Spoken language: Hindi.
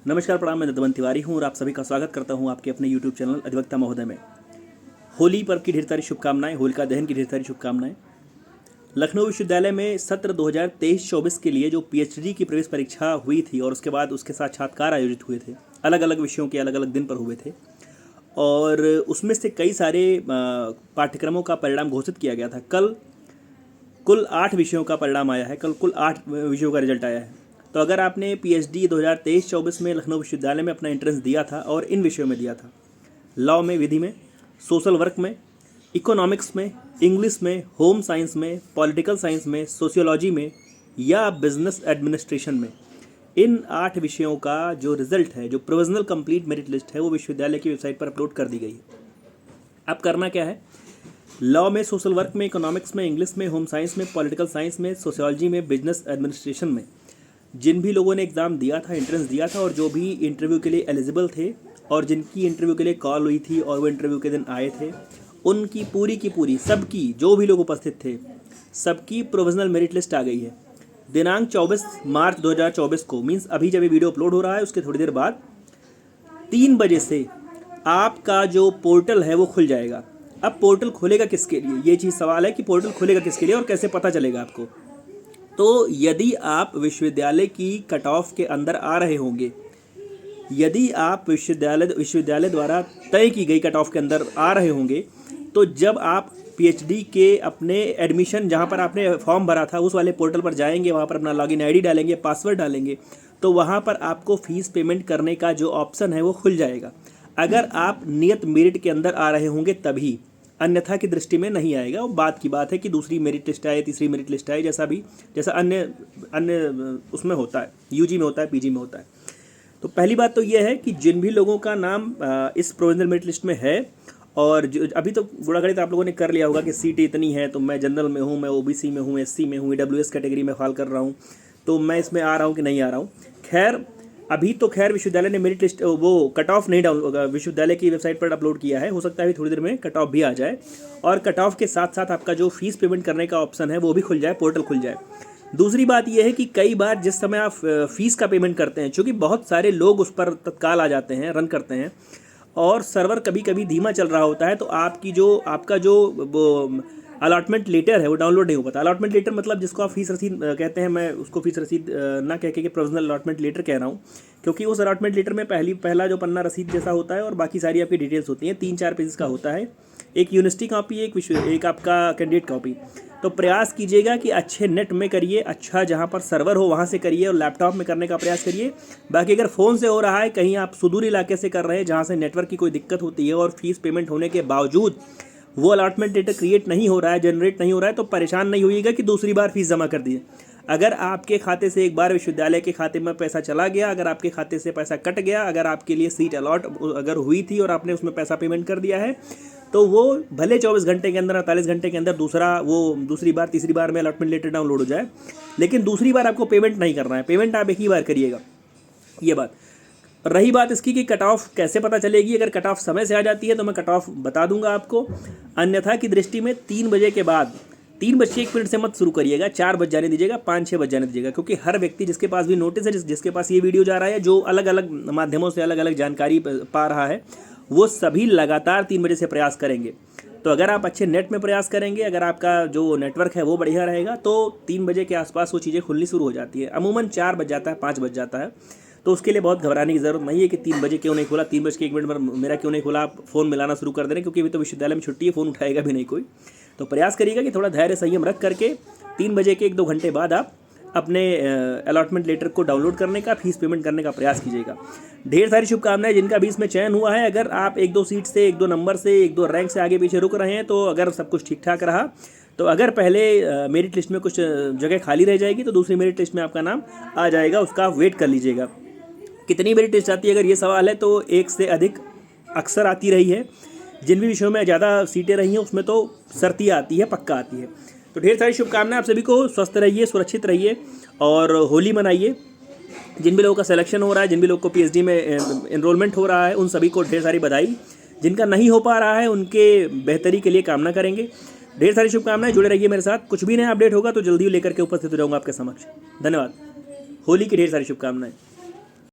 नमस्कार, प्रणाम। मैं दत्तवन तिवारी हूं और आप सभी का स्वागत करता हूं आपके अपने YouTube चैनल अधिवक्ता महोदय में। होली पर्व की ढेर सारी शुभकामनाएं, होलिका दहन की ढेर सारी शुभकामनाएं। लखनऊ विश्वविद्यालय में सत्र 2023-24 के लिए जो PhD की प्रवेश परीक्षा हुई थी और उसके बाद उसके साक्षात्कार आयोजित हुए थे, अलग अलग विषयों के अलग अलग दिन पर हुए थे और उसमें से कई सारे पाठ्यक्रमों का परिणाम घोषित किया गया था। कल कुल 8 विषयों का परिणाम आया है, कल कुल 8 विषयों का रिजल्ट आया है। तो अगर आपने PhD 2023-24 में लखनऊ विश्वविद्यालय में अपना एंट्रेंस दिया था और इन विषयों में दिया था, लॉ में, विधि में, सोशल वर्क में, इकोनॉमिक्स में, इंग्लिश में, होम साइंस में, पॉलिटिकल साइंस में, सोशियोलॉजी में या बिजनेस एडमिनिस्ट्रेशन में, इन 8 विषयों का जो रिजल्ट है, जो प्रोविजनल कंप्लीट मेरिट लिस्ट है, वो विश्वविद्यालय की वेबसाइट पर अपलोड कर दी गई है। अब करना क्या है? लॉ में, सोशल वर्क में, इकोनॉमिक्स में, इंग्लिश में, होम साइंस में, पॉलिटिकल साइंस में, सोशियोलॉजी में, बिजनेस एडमिनिस्ट्रेशन में जिन भी लोगों ने एग्ज़ाम दिया था, एंट्रेंस दिया था और जो भी इंटरव्यू के लिए एलिजिबल थे और जिनकी इंटरव्यू के लिए कॉल हुई थी और वो इंटरव्यू के दिन आए थे, उनकी पूरी सबकी, जो भी लोग उपस्थित थे, सबकी प्रोविजनल मेरिट लिस्ट आ गई है। दिनांक 24 मार्च 2024 को, मीन्स अभी जब ये वीडियो अपलोड हो रहा है उसके थोड़ी देर बाद 3 बजे से आपका जो पोर्टल है वो खुल जाएगा। अब पोर्टल खुलेगा किसके लिए, ये चीज़ सवाल है कि पोर्टल खुलेगा किसके लिए और कैसे पता चलेगा आपको। तो यदि आप विश्वविद्यालय की कट ऑफ के अंदर आ रहे होंगे, यदि आप विश्वविद्यालय द्वारा तय की गई कट ऑफ के अंदर आ रहे होंगे, तो जब आप PhD के अपने एडमिशन, जहाँ पर आपने फॉर्म भरा था, उस वाले पोर्टल पर जाएंगे, वहाँ पर अपना लॉगिन ID डालेंगे, पासवर्ड डालेंगे, तो वहाँ पर आपको फ़ीस पेमेंट करने का जो ऑप्शन है वो खुल जाएगा। अगर आप नियत मेरिट के अंदर आ रहे होंगे तभी, अन्यथा की दृष्टि में नहीं आएगा। वो बात की बात है कि दूसरी मेरिट लिस्ट आए, तीसरी मेरिट लिस्ट आए, जैसा अन्य उसमें होता है, UG में होता है, PG में होता है। तो पहली बात तो ये है कि जिन भी लोगों का नाम इस प्रोविजनल मेरिट लिस्ट में है और अभी तो गुणागणित आप लोगों ने कर लिया होगा कि सीट इतनी है, तो मैं जनरल में हूँ, मैं OBC में हूँ, SC में हूँ, EWS कैटेगरी में फाल कर रहा हूँ, तो मैं इसमें आ रहा हूँ कि नहीं आ रहा हूँ। खैर, अभी तो विश्वविद्यालय ने मेरिट लिस्ट, वो कट ऑफ नहीं विश्वविद्यालय की वेबसाइट पर अपलोड किया है। हो सकता है अभी थोड़ी देर में कट ऑफ भी आ जाए और कट ऑफ के साथ साथ आपका जो फीस पेमेंट करने का ऑप्शन है वो भी खुल जाए, पोर्टल खुल जाए। दूसरी बात यह है कि कई बार जिस समय आप फीस का पेमेंट करते हैं, चूँकि बहुत सारे लोग उस पर तत्काल आ जाते हैं, रन करते हैं और सर्वर कभी कभी धीमा चल रहा होता है, तो आपका जो वो अलॉटमेंट लेटर है वो डाउनलोड नहीं हो पाता। अलॉटमेंट लेटर मतलब जिसको आप फीस रसीद कहते हैं, मैं उसको फीस रसीद ना कह के प्रोविजनल अलॉटमेंट लेटर कह रहा हूँ, क्योंकि उस अलॉटमेंट लेटर में पहला जो पन्ना रसीद जैसा होता है और बाकी सारी आपकी डिटेल्स होती हैं। 3-4 पेजेस का होता है, एक यूनिवर्सिटी कॉपी, एक आपका कैंडिडेट कॉपी। तो प्रयास कीजिएगा कि अच्छे नेट में करिए, अच्छा जहाँ पर सर्वर हो वहाँ से करिए और लैपटॉप में करने का प्रयास करिए। बाकी अगर फ़ोन से हो रहा है, कहीं आप सुदूर इलाके से कर रहे हैं जहाँ से नेटवर्क की कोई दिक्कत होती है और फीस पेमेंट होने के बावजूद वो अलॉटमेंट डेटा क्रिएट नहीं हो रहा है, जनरेट नहीं हो रहा है, तो परेशान नहीं होइएगा कि दूसरी बार फीस जमा कर दिए। अगर आपके खाते से एक बार विश्वविद्यालय के खाते में पैसा चला गया, अगर आपके खाते से पैसा कट गया, अगर आपके लिए सीट अलॉट अगर हुई थी और आपने उसमें पैसा पेमेंट कर दिया है, तो वो भले 24 घंटे के अंदर, 48 घंटे के अंदर दूसरी बार, तीसरी बार में अलॉटमेंट लेटर डाउनलोड हो जाए, लेकिन दूसरी बार आपको पेमेंट नहीं करना है। पेमेंट आप एक ही बार करिएगा। ये बात रही बात इसकी कि कट ऑफ कैसे पता चलेगी। अगर कट ऑफ समय से आ जाती है तो मैं कट ऑफ बता दूंगा आपको, अन्यथा की दृष्टि में 3 बजे के बाद, 3:01 से मत शुरू करिएगा, 4 बज जाने दीजिएगा, 5-6 बज जाने दीजिएगा, क्योंकि हर व्यक्ति जिसके पास भी नोटिस है, जिसके पास ये वीडियो जा रहा है, जो अलग अलग माध्यमों से अलग अलग जानकारी पा रहा है, वो सभी लगातार 3 बजे से प्रयास करेंगे। तो अगर आप अच्छे नेट में प्रयास करेंगे, अगर आपका जो नेटवर्क है वो बढ़िया रहेगा, तो 3 बजे के आसपास वो चीज़ें खुलनी शुरू हो जाती है। अमूमन 4 बज जाता है, 5 बज जाता है, तो उसके लिए बहुत घबराने की ज़रूरत नहीं है कि 3 बजे क्यों नहीं खुला, 3:01 पर मेरा क्यों नहीं खुला, आप फ़ोन मिलाना शुरू कर दे रहे हैं, क्योंकि अभी तो विश्वविद्यालय में छुट्टी है, फ़ोन उठाएगा भी नहीं कोई। तो प्रयास करिएगा कि थोड़ा धैर्य संयम रख करके 3 बजे के 1-2 घंटे बाद आप अपने अलॉटमेंट लेटर को डाउनलोड करने का, फीस पेमेंट करने का प्रयास कीजिएगा। ढेर सारी शुभकामनाएं जिनका भी इसमें चयन हुआ है। अगर आप 1-2 सीट से, 1-2 नंबर से, 1-2 रैंक से आगे पीछे रुक रहे हैं, तो अगर सब कुछ ठीक ठाक रहा, तो अगर पहले मेरिट लिस्ट में कुछ जगह खाली रह जाएगी तो दूसरी मेरिट लिस्ट में आपका नाम आ जाएगा, उसका आप वेट कर लीजिएगा। कितनी मेरिट लिस्ट आती है अगर ये सवाल है, तो 1 से अधिक अक्सर आती रही है। जिन भी विषयों में ज़्यादा सीटें रही हैं उसमें तो शर्तियाँ आती है, पक्का आती है। तो ढेर सारी शुभकामनाएं आप सभी को। स्वस्थ रहिए, सुरक्षित रहिए और होली मनाइए। जिन भी लोगों का सिलेक्शन हो रहा है, जिन भी लोगों को PhD में एनरोलमेंट हो रहा है, उन सभी को ढेर सारी बधाई। जिनका नहीं हो पा रहा है उनके बेहतरी के लिए कामना करेंगे। ढेर सारी शुभकामनाएं, जुड़े रहिए मेरे साथ। कुछ भी नया अपडेट होगा तो जल्दी लेकर के उपस्थित हो जाऊँगा आपके समक्ष। धन्यवाद। होली की ढेर सारी शुभकामनाएं।